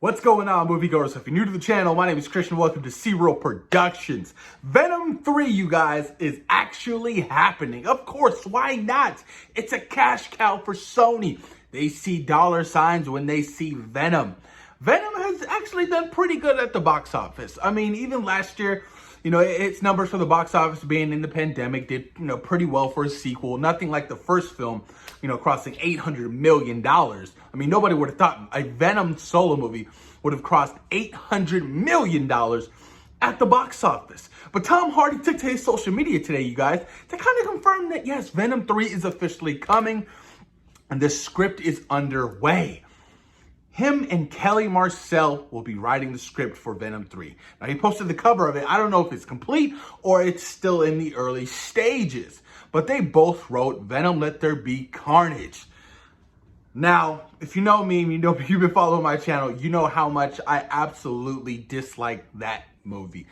What's going on, moviegoers? If you're new to the channel, my name is Christian. Welcome to C-Roll Productions. Venom 3, you guys, is actually happening. Of course, why not? It's a cash cow for Sony. They see dollar signs when they see Venom. Venom has actually done pretty good at the box office. I mean, even last year, its numbers for the box office being in the pandemic did, pretty well for a sequel. Nothing like the first film, crossing $800 million. I mean, nobody would have thought a Venom solo movie would have crossed $800 million at the box office. But Tom Hardy took to his social media today, you guys, to kind of confirm that, yes, Venom 3 is officially coming and the script is underway. Him and Kelly Marcel will be writing the script for Venom 3. Now, he posted the cover of it. I don't know if it's complete or it's still in the early stages. But they both wrote Venom Let There Be Carnage. Now, if you know me, you've been following my channel, you know how much I absolutely dislike that movie.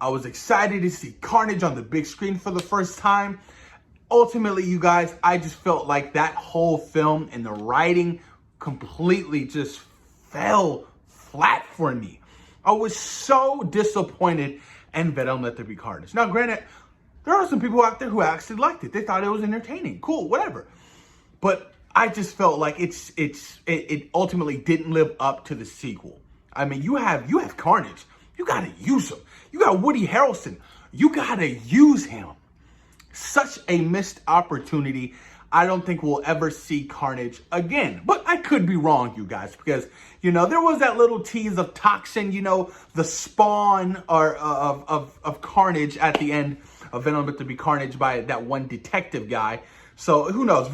I was excited to see Carnage on the big screen for the first time. Ultimately, you guys, I just felt like that whole film and the writing completely just fell flat for me. I was so disappointed in Venom Let There Be Carnage. Now, granted, there are some people out there who actually liked it. They thought it was entertaining, cool, whatever. But I just felt like it ultimately didn't live up to the sequel. I mean, you have Carnage. You gotta use him. You got Woody Harrelson. You gotta use him. Such a missed opportunity. I don't think we'll ever see Carnage again. But I could be wrong, you guys, because, there was that little tease of Toxin, the spawn of Carnage at the end of Venom Let There Be Carnage by that one detective guy. So who knows?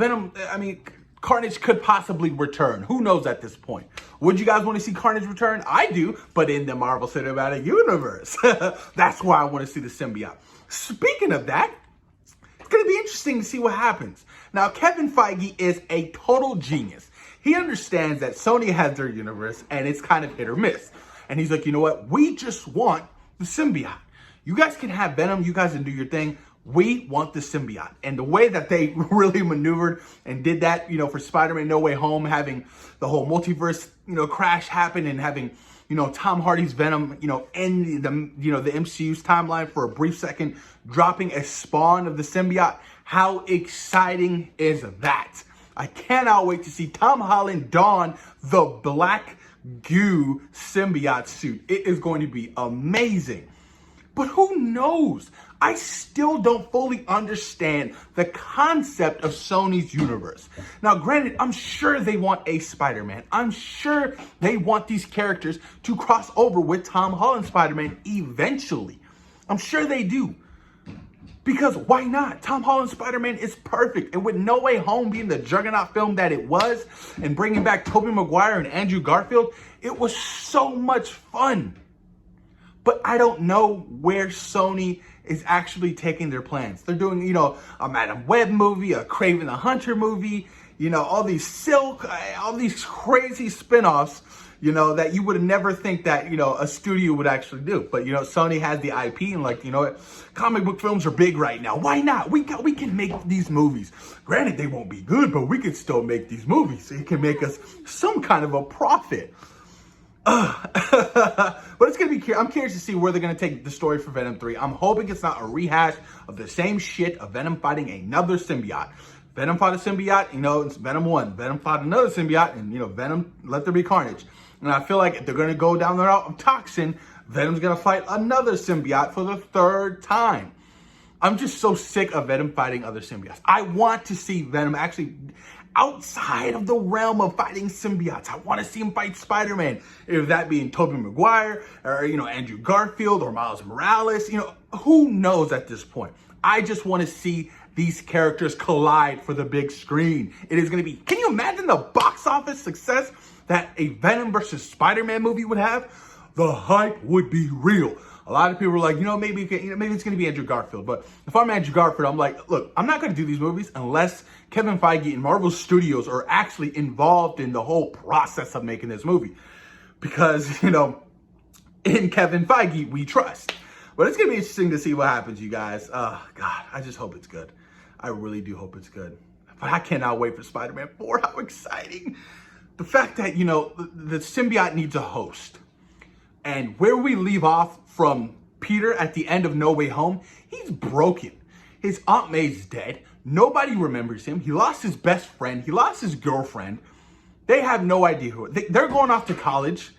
Carnage could possibly return. Who knows at this point? Would you guys want to see Carnage return? I do, but in the Marvel Cinematic Universe. That's why I want to see the symbiote. Speaking of that, it's going to be interesting to see what happens. Now, Kevin Feige is a total genius. He understands that Sony has their universe and it's kind of hit or miss. And he's like, you know what? We just want the symbiote. You guys can have Venom. You guys can do your thing. We want the symbiote. And the way that they really maneuvered and did that, for Spider-Man No Way Home, having the whole multiverse, crash happen and having, Tom Hardy's Venom, end the MCU's timeline for a brief second, dropping a spawn of the symbiote. How exciting is that? I cannot wait to see Tom Holland don the black goo symbiote suit. It is going to be amazing. But who knows? I still don't fully understand the concept of Sony's universe. Now, granted, I'm sure they want a Spider-Man. I'm sure they want these characters to cross over with Tom Holland's Spider-Man eventually. I'm sure they do. Because why not? Tom Holland's Spider-Man is perfect. And with No Way Home being the juggernaut film that it was, and bringing back Tobey Maguire and Andrew Garfield, it was so much fun. But I don't know where Sony is actually taking their plans. They're doing, a Madam Web movie, a Kraven the Hunter movie, all these all these crazy spinoffs, that you would never think that, a studio would actually do. But, Sony has the IP and comic book films are big right now. Why not? We can make these movies. Granted, they won't be good, but we can still make these movies. So it can make us some kind of a profit. But it's gonna be. I'm curious to see where they're gonna take the story for Venom 3. I'm hoping it's not a rehash of the same shit of Venom fighting another symbiote. Venom fought a symbiote, it's Venom 1. Venom fought another symbiote, and Venom Let There Be Carnage. And I feel like if they're gonna go down the route of Toxin, Venom's gonna fight another symbiote for the third time. I'm just so sick of Venom fighting other symbiotes. I want to see Venom actually outside of the realm of fighting symbiotes. I want to see him fight Spider-Man, if that being Tobey Maguire or, Andrew Garfield or Miles Morales. Who knows at this point? I just want to see these characters collide for the big screen. It is going to be, can you imagine the box office success that a Venom versus Spider-Man movie would have? The hype would be real. A lot of people are like, maybe it's going to be Andrew Garfield. But if I'm Andrew Garfield, I'm like, look, I'm not going to do these movies unless Kevin Feige and Marvel Studios are actually involved in the whole process of making this movie. Because, in Kevin Feige, we trust. But it's going to be interesting to see what happens, you guys. Oh, God, I just hope it's good. I really do hope it's good. But I cannot wait for Spider-Man 4. How exciting. the fact that, you know, the symbiote needs a host. And where we leave off from Peter at the end of No Way Home, he's broken. His Aunt May's dead. Nobody remembers him. He lost his best friend. He lost his girlfriend. They have no idea who. They're going off to college.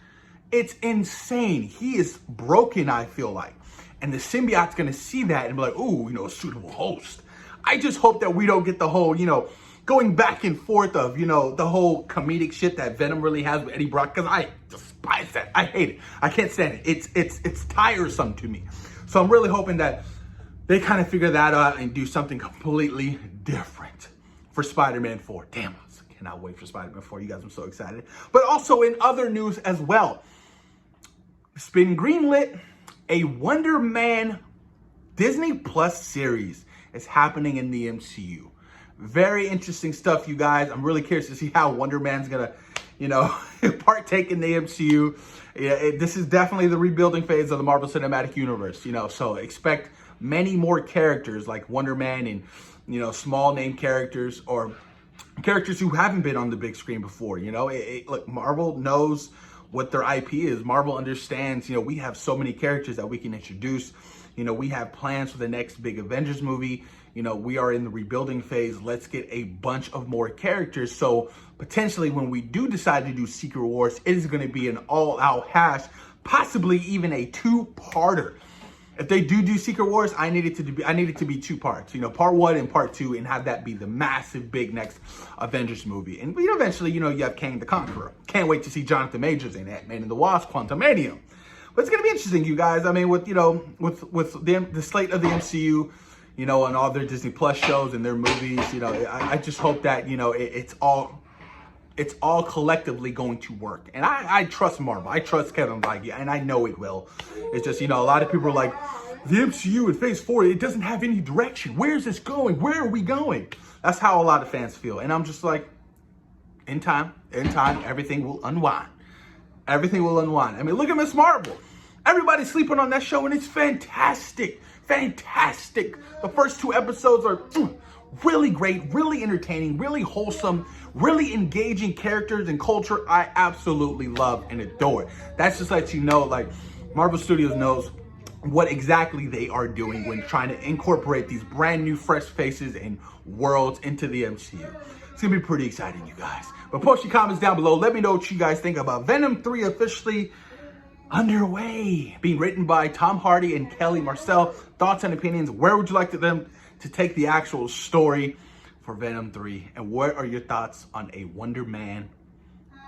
It's insane. He is broken, I feel like. And the symbiote's going to see that and be like, ooh, you know, a suitable host. I just hope that we don't get the whole, you know, going back and forth of, you know, the whole comedic shit that Venom really has with Eddie Brock, because I despise that. I hate it. I can't stand it. It's tiresome to me. So I'm really hoping that they kind of figure that out and do something completely different for Spider-Man 4. Damn, I cannot wait for Spider-Man 4. You guys, I'm so excited. But also in other news as well, it's been greenlit. A Wonder Man Disney Plus series is happening in the MCU. Very interesting stuff, you guys. I'm really curious to see how Wonder Man's gonna, you know, partake in the MCU. Yeah, this is definitely the rebuilding phase of the Marvel Cinematic Universe, you know, so expect many more characters like Wonder Man and, you know, small name characters or characters who haven't been on the big screen before, you know. Look, Marvel knows what their IP is. Marvel understands, you know, we have so many characters that we can introduce. You know, we have plans for the next big Avengers movie. You know, we are in the rebuilding phase. Let's get a bunch of more characters. So potentially when we do decide to do Secret Wars, it is going to be an all-out hash, possibly even a two-parter. If they do Secret Wars, I need it to be two parts. You know, part 1 and part 2, and have that be the massive, big next Avengers movie. And you know, eventually, you know, you have Kang the Conqueror. Can't wait to see Jonathan Majors in Ant-Man and the Wasp: Quantumanium. But it's gonna be interesting, you guys. I mean, with, you know, with the slate of the MCU, you know, and all their Disney Plus shows and their movies, you know, I just hope that, you know, it's all collectively going to work. And I trust Marvel. I trust Kevin Feige, and I know it will. It's just, you know, a lot of people are like, the MCU in Phase 4, it doesn't have any direction. Where's this going? Where are we going? That's how a lot of fans feel. And I'm just like, in time, everything will unwind. Everything will unwind. I mean, look at Miss Marvel. Everybody's sleeping on that show, and it's fantastic. Fantastic. The first 2 episodes are really great, really entertaining, really wholesome, really engaging characters and culture I absolutely love and adore. That's just lets you know, like, Marvel Studios knows what exactly they are doing when trying to incorporate these brand new fresh faces and worlds into the MCU. It's gonna be pretty exciting, you guys. But post your comments down below. Let me know what you guys think about Venom 3 officially underway, being written by Tom Hardy and Kelly Marcel. Thoughts and opinions. Where would you like them to take the actual story for Venom 3? And what are your thoughts on a Wonder Man,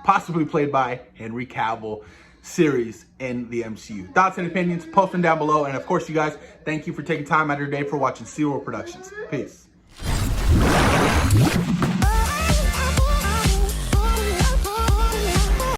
possibly played by Henry Cavill, series in the MCU? Thoughts and opinions, post them down below. And of course, you guys, thank you for taking time out of your day for watching Zero Productions. Peace.